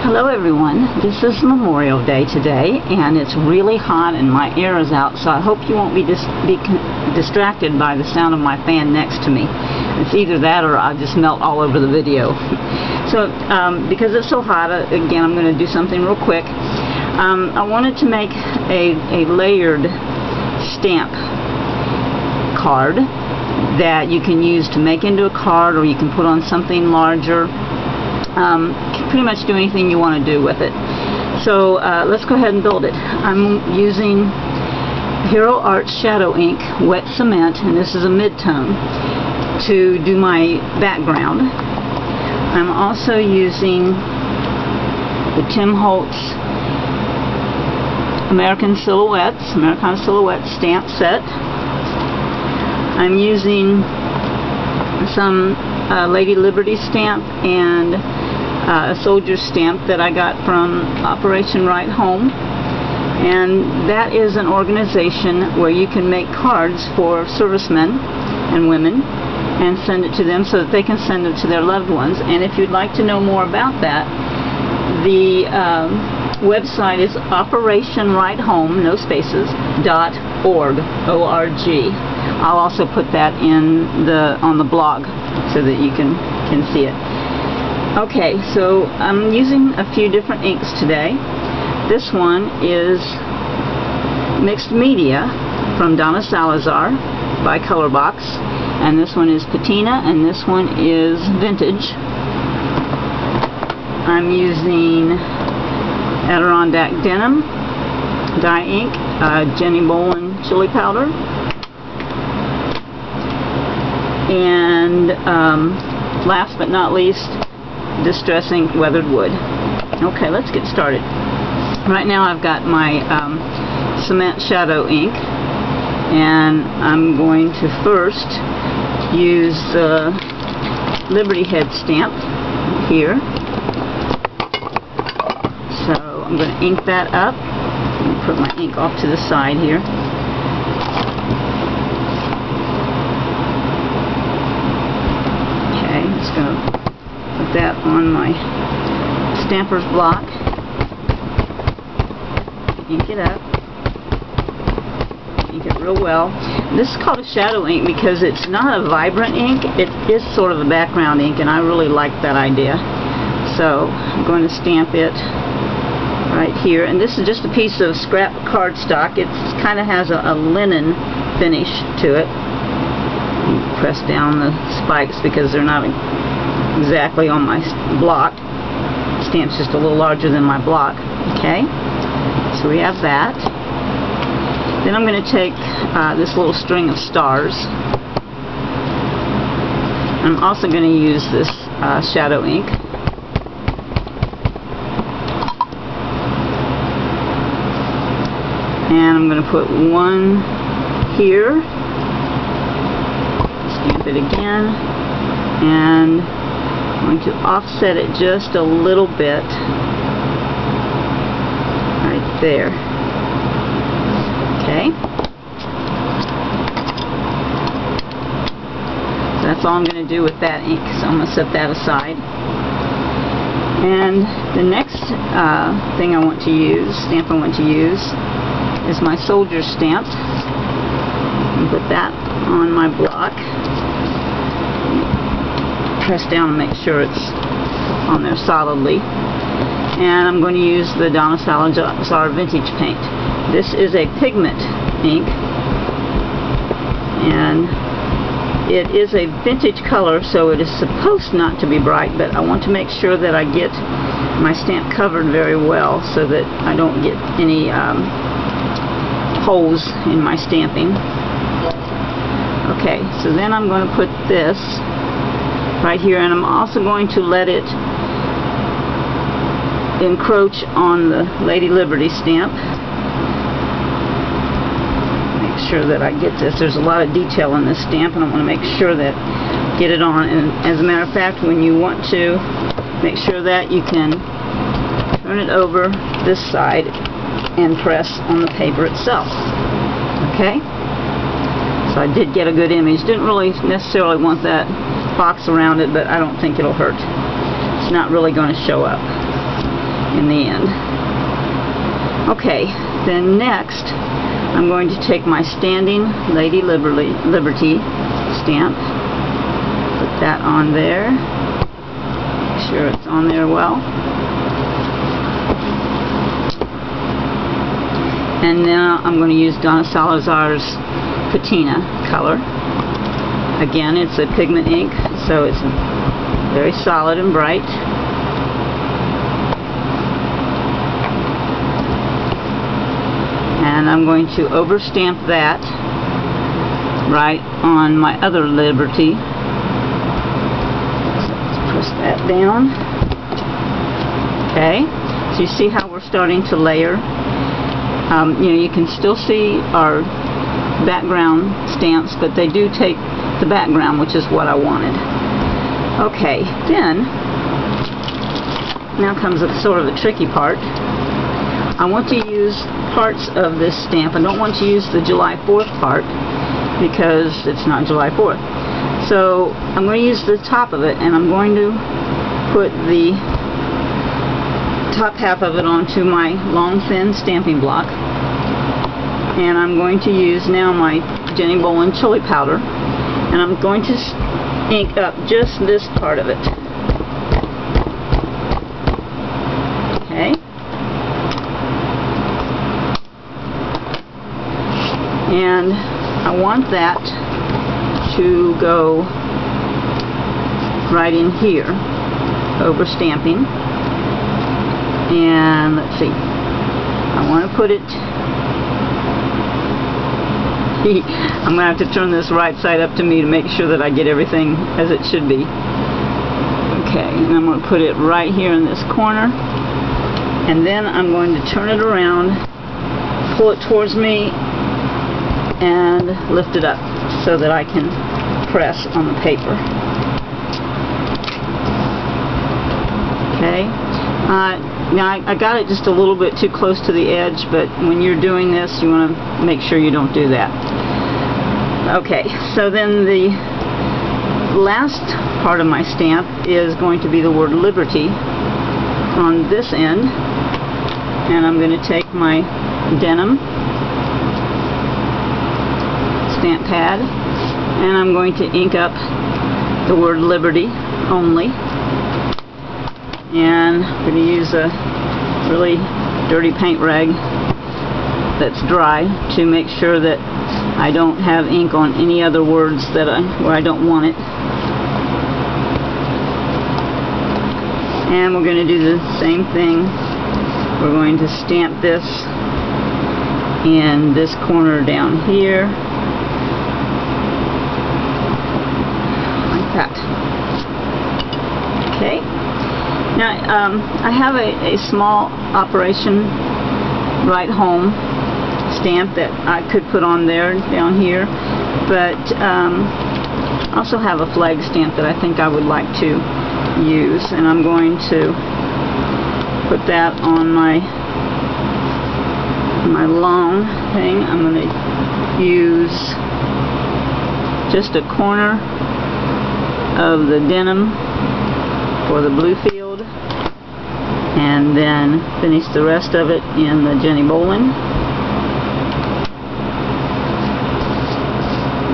Hello everyone, this is Memorial Day today and it's really hot and my air is out, so I hope you won't be distracted by the sound of my fan next to me. It's either that or I'll just melt all over the video. So because it's so hot, again I'm going to do something real quick. I wanted to make a layered stamp card that you can use to make into a card, or you can put on something larger. Pretty much do anything you want to do with it. So let's go ahead and build it. I'm using Hero Arts Shadow Ink Wet Cement, and this is a mid-tone, to do my background. I'm also using the Tim Holtz Americana Silhouette stamp set. I'm using some Lady Liberty stamp and a soldier stamp that I got from Operation Right Home, and that is an organization where you can make cards for servicemen and women and send it to them so that they can send it to their loved ones. And if you'd like to know more about that, the website is operationrighthome, no spaces, .org, O-R-G. I'll also put that on the blog so that you can see it. Okay, so I'm using a few different inks today. This one is Mixed Media from Donna Salazar by Colorbox, and this one is Patina, and this one is Vintage. I'm using Adirondack Denim dye ink, Jenny Bolin chili powder, and last but not least, Distress Ink Weathered Wood. Okay, let's get started. Right now I've got my cement shadow ink, and I'm going to first use the Liberty Head stamp here. So I'm going to ink that up. Let me put my ink off to the side here. Okay, I'm just going to put that on my stamper's block. Ink it up. Ink it real well. This is called a shadow ink because it's not a vibrant ink. It is sort of a background ink, and I really like that idea. So I'm going to stamp it right here, and this is just a piece of scrap cardstock. It kind of has a linen finish to it. Press down the spikes because they're not exactly on my block. The stamp's just a little larger than my block. Okay, so we have that. Then I'm going to take this little string of stars. I'm also going to use this shadow ink. And I'm going to put one here. Stamp it again. And I'm going to offset it just a little bit right there. Okay. So that's all I'm going to do with that ink. So I'm going to set that aside. And the next thing I want to use, stamp I want to use, is my soldier stamp. And put that on my block. Press down and make sure it's on there solidly. And I'm going to use the Donna Salazar Vintage Paint. This is a pigment ink, and it is a vintage color, so it is supposed not to be bright, but I want to make sure that I get my stamp covered very well so that I don't get any holes in my stamping. Okay, so then I'm going to put this right here, and I'm also going to let it encroach on the Lady Liberty stamp. Make sure that I get this. There's a lot of detail in this stamp, and I want to make sure that get it on. And as a matter of fact, when you want to make sure that, you can turn it over this side and press on the paper itself. Okay? So I did get a good image. Didn't really necessarily want that box around it, but I don't think it'll hurt. It's not really going to show up. in the end. Okay, then next I'm going to take my standing Lady Liberty stamp, put that on there, make sure it's on there well, and now I'm going to use Donna Salazar's Patina color. Again, it's a pigment ink, so it's very solid and bright. And I'm going to overstamp that right on my other Liberty. So let's press that down. Okay, so you see how we're starting to layer. You can still see our background stamps, but they do take the background, which is what I wanted. Okay, then now comes sort of the tricky part. I want to use parts of this stamp. I don't want to use the July 4th part because it's not July 4th. So I'm going to use the top of it, and I'm going to put the top half of it onto my long thin stamping block. And I'm going to use now my Jenny Bolin chili powder, and I'm going to ink up just this part of it. Okay. And I want that to go right in here, over stamping. And let's see, I want to put it, I'm going to have to turn this right side up to me to make sure that I get everything as it should be. Okay, and I'm going to put it right here in this corner, and then I'm going to turn it around, pull it towards me, and lift it up so that I can press on the paper. Okay. Now I got it just a little bit too close to the edge, but when you're doing this you want to make sure you don't do that. Okay, so then the last part of my stamp is going to be the word Liberty on this end, and I'm going to take my denim stamp pad, and I'm going to ink up the word Liberty only. And I'm going to use a really dirty paint rag that's dry to make sure that I don't have ink on any other words that where I don't want it. And we're going to do the same thing. We're going to stamp this in this corner down here, like that. Okay. Now, I have a small Operation Right Home stamp that I could put on there, down here, but I also have a flag stamp that I think I would like to use, and I'm going to put that on my long thing. I'm going to use just a corner of the denim for the blue field, and then finish the rest of it in the Jenny Bolin.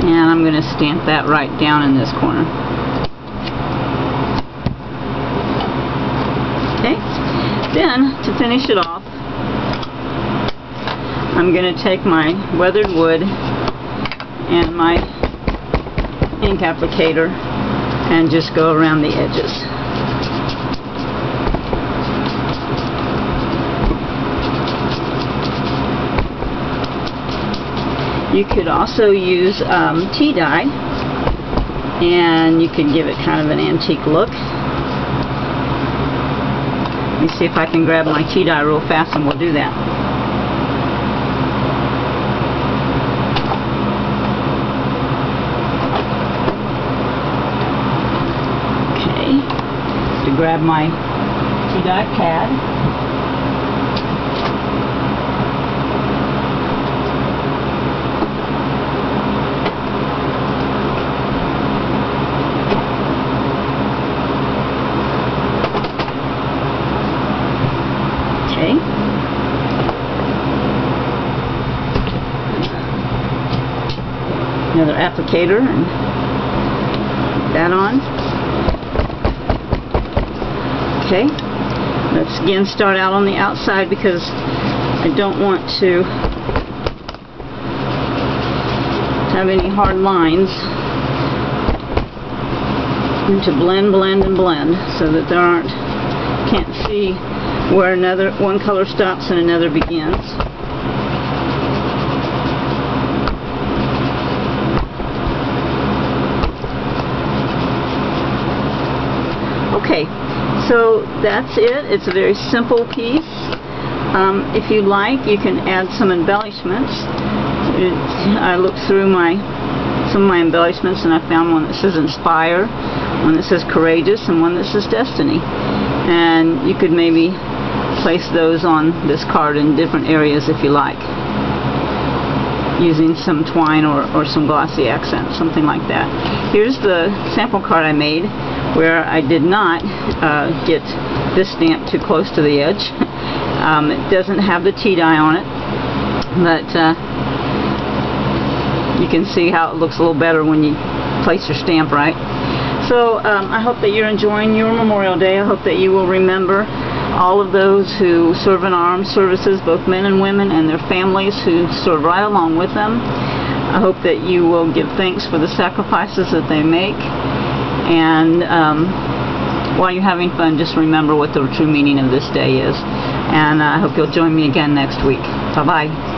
And I'm going to stamp that right down in this corner. Okay, then to finish it off, I'm going to take my weathered wood and my ink applicator and just go around the edges. You could also use tea dye, and you could give it kind of an antique look. Let me see if I can grab my tea dye real fast, and we'll do that. Okay, to grab my tea dye pad. another applicator and put that on. Okay, let's again start out on the outside because I don't want to have any hard lines, and to blend, blend, and blend so that there aren't, can't see where one color stops and another begins. Okay, so that's it. It's a very simple piece. If you like, you can add some embellishments. I looked through some of my embellishments and I found one that says Inspire, one that says Courageous, and one that says Destiny. And you could maybe place those on this card in different areas if you like, using some twine or some glossy accents, something like that. Here's the sample card I made where I did not get this stamp too close to the edge. It doesn't have the tea dye on it, but you can see how it looks a little better when you place your stamp right. So I hope that you're enjoying your Memorial Day. I hope that you will remember all of those who serve in armed services, both men and women, and their families who serve right along with them. I hope that you will give thanks for the sacrifices that they make. And while you're having fun, just remember what the true meaning of this day is. And I hope you'll join me again next week. Bye-bye.